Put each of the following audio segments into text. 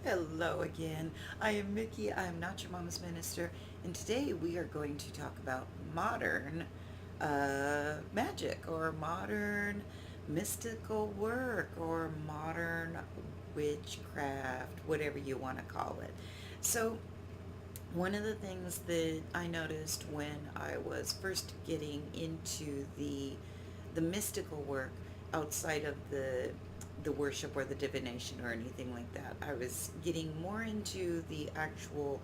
Hello again. I am Mickey. I am not your mama's minister, and today we are going to talk about modern magic or modern mystical work or modern witchcraft, whatever you want to call it. So, one of the things that I noticed when I was first getting into the mystical work outside of the worship or the divination or anything like that, I was getting more into the actual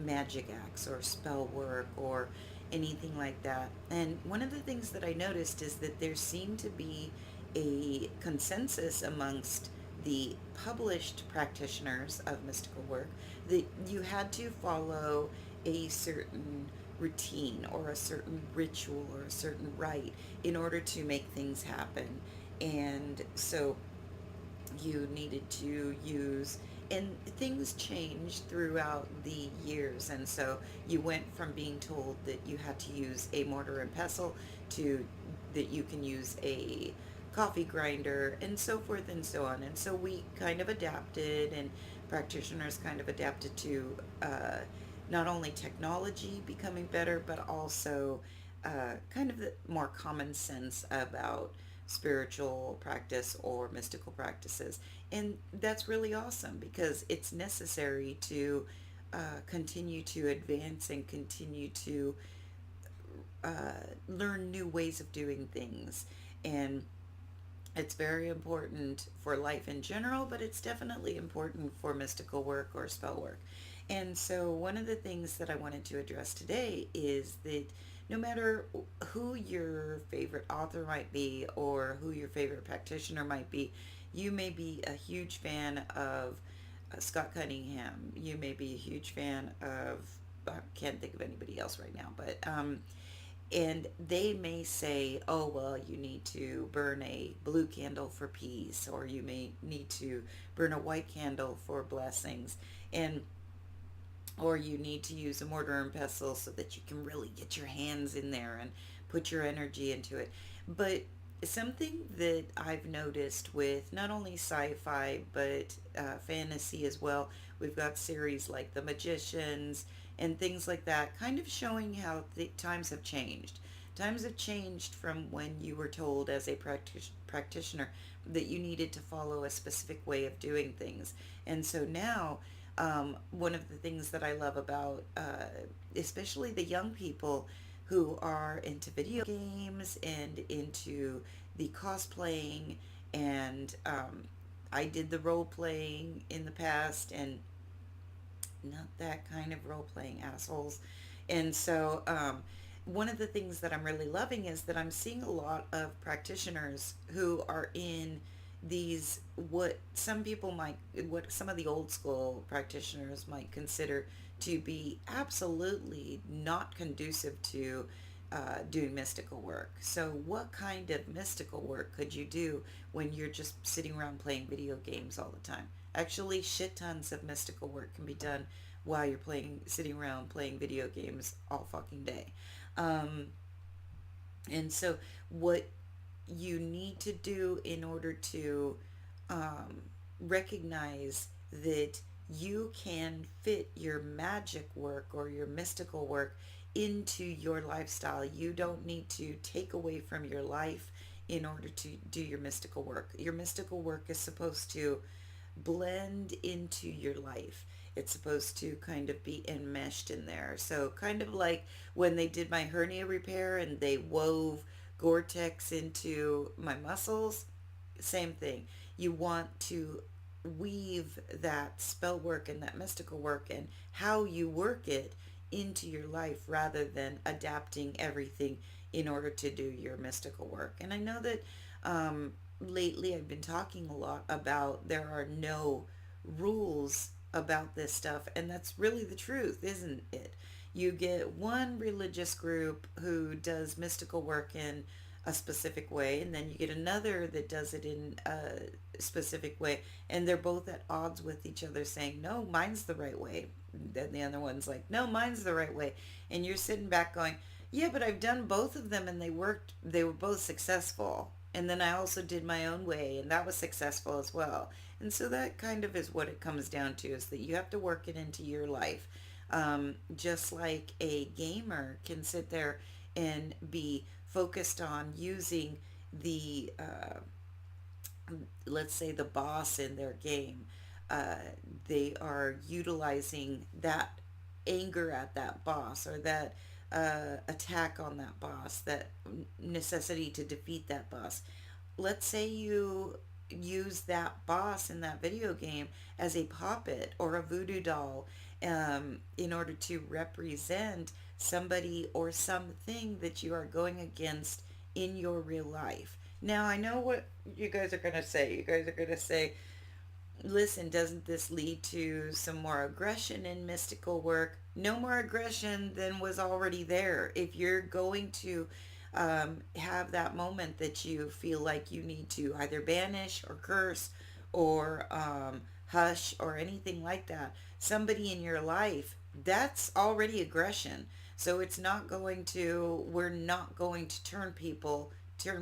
magic acts or spell work or anything like that. And one of the things that I noticed is that there seemed to be a consensus amongst the published practitioners of mystical work that you had to follow a certain routine or a certain ritual or a certain rite in order to make things happen. And so you needed to use, and things changed throughout the years, and so you went from being told that you had to use a mortar and pestle to that you can use a coffee grinder and so forth and so on. And so we kind of adapted, and practitioners kind of adapted to not only technology becoming better but also kind of the more common sense about spiritual practice or mystical practices. And that's really awesome because it's necessary to continue to advance and continue to learn new ways of doing things. And it's very important for life in general, but it's definitely important for mystical work or spell work. And so, one of the things that I wanted to address today is that no matter who your favorite author might be or who your favorite practitioner might be, you may be a huge fan of Scott Cunningham. You may be a huge fan of, I can't think of anybody else right now, but and they may say, oh, well, you need to burn a blue candle for peace, or you may need to burn a white candle for blessings, and or you need to use a mortar and pestle so that you can really get your hands in there and put your energy into it. But something that I've noticed with not only sci-fi but fantasy as well, we've got series like The Magicians and things like that, kind of showing how the times have changed. Times have changed from when you were told as a practitioner that you needed to follow a specific way of doing things. And so now, one of the things that I love about, especially the young people who are into video games and into the cosplaying, and I did the role playing in the past, and not that kind of role playing assholes. And so, one of the things that I'm really loving is that I'm seeing a lot of practitioners who are in these, what some of the old school practitioners might consider to be absolutely not conducive to doing mystical work. So, what kind of mystical work could you do when you're just sitting around playing video games all the time? Actually, shit tons of mystical work can be done while you're sitting around playing video games all fucking day. Um, and so, what you need to do in order to um, recognize that you can fit your magic work or your mystical work into your lifestyle. You don't need to take away from your life in order to do your mystical work. Your mystical work is supposed to blend into your life. It's supposed to kind of be enmeshed in there. So, kind of like when they did my hernia repair and they wove Gore-Tex into my muscles, same thing. You want to weave that spell work and that mystical work and how you work it into your life rather than adapting everything in order to do your mystical work. And I know that lately I've been talking a lot about there are no rules about this stuff, and that's really the truth, isn't it? You get one religious group who does mystical work in a specific way, and then you get another that does it in a specific way, and they're both at odds with each other saying, no, mine's the right way. Then the other one's like, no, mine's the right way. And you're sitting back going, yeah, but I've done both of them and they worked, they were both successful. And then I also did my own way and that was successful as well. And so that kind of is what it comes down to, is that you have to work it into your life. Just like a gamer can sit there and be focused on using the let's say the boss in their game, uh, they are utilizing that anger at that boss, or that attack on that boss, that necessity to defeat that boss. Let's say you use that boss in that video game as a puppet or a voodoo doll, in order to represent somebody or something that you are going against in your real life. Now, I know what you guys are going to say. You guys are going to say, listen, doesn't this lead to some more aggression in mystical work? No more aggression than was already there. If you're going to have that moment that you feel like you need to either banish or curse or hush or anything like that, somebody in your life, that's already aggression. So it's not going to, we're not going to turn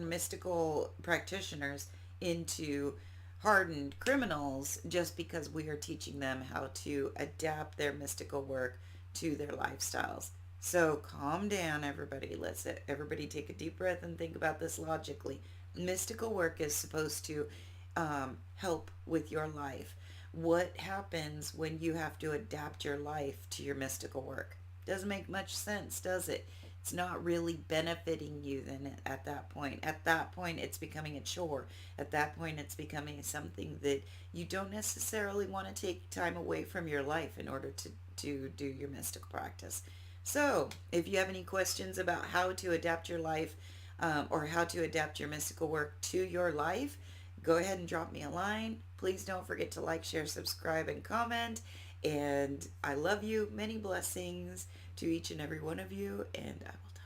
mystical practitioners into hardened criminals just because we are teaching them how to adapt their mystical work to their lifestyles. So calm down, everybody. Let's everybody take a deep breath and think about this logically. Mystical work is supposed to help with your life. What happens when you have to adapt your life to your mystical work? Doesn't make much sense, does it? It's not really benefiting you then at that point. At that point, it's becoming a chore. At that point, it's becoming something that you don't necessarily want to take time away from your life in order to do your mystical practice. So, if you have any questions about how to adapt your life, or how to adapt your mystical work to your life, go ahead and drop me a line. Please don't forget to like, share, subscribe, and comment. And I love you. Many blessings to each and every one of you. And I will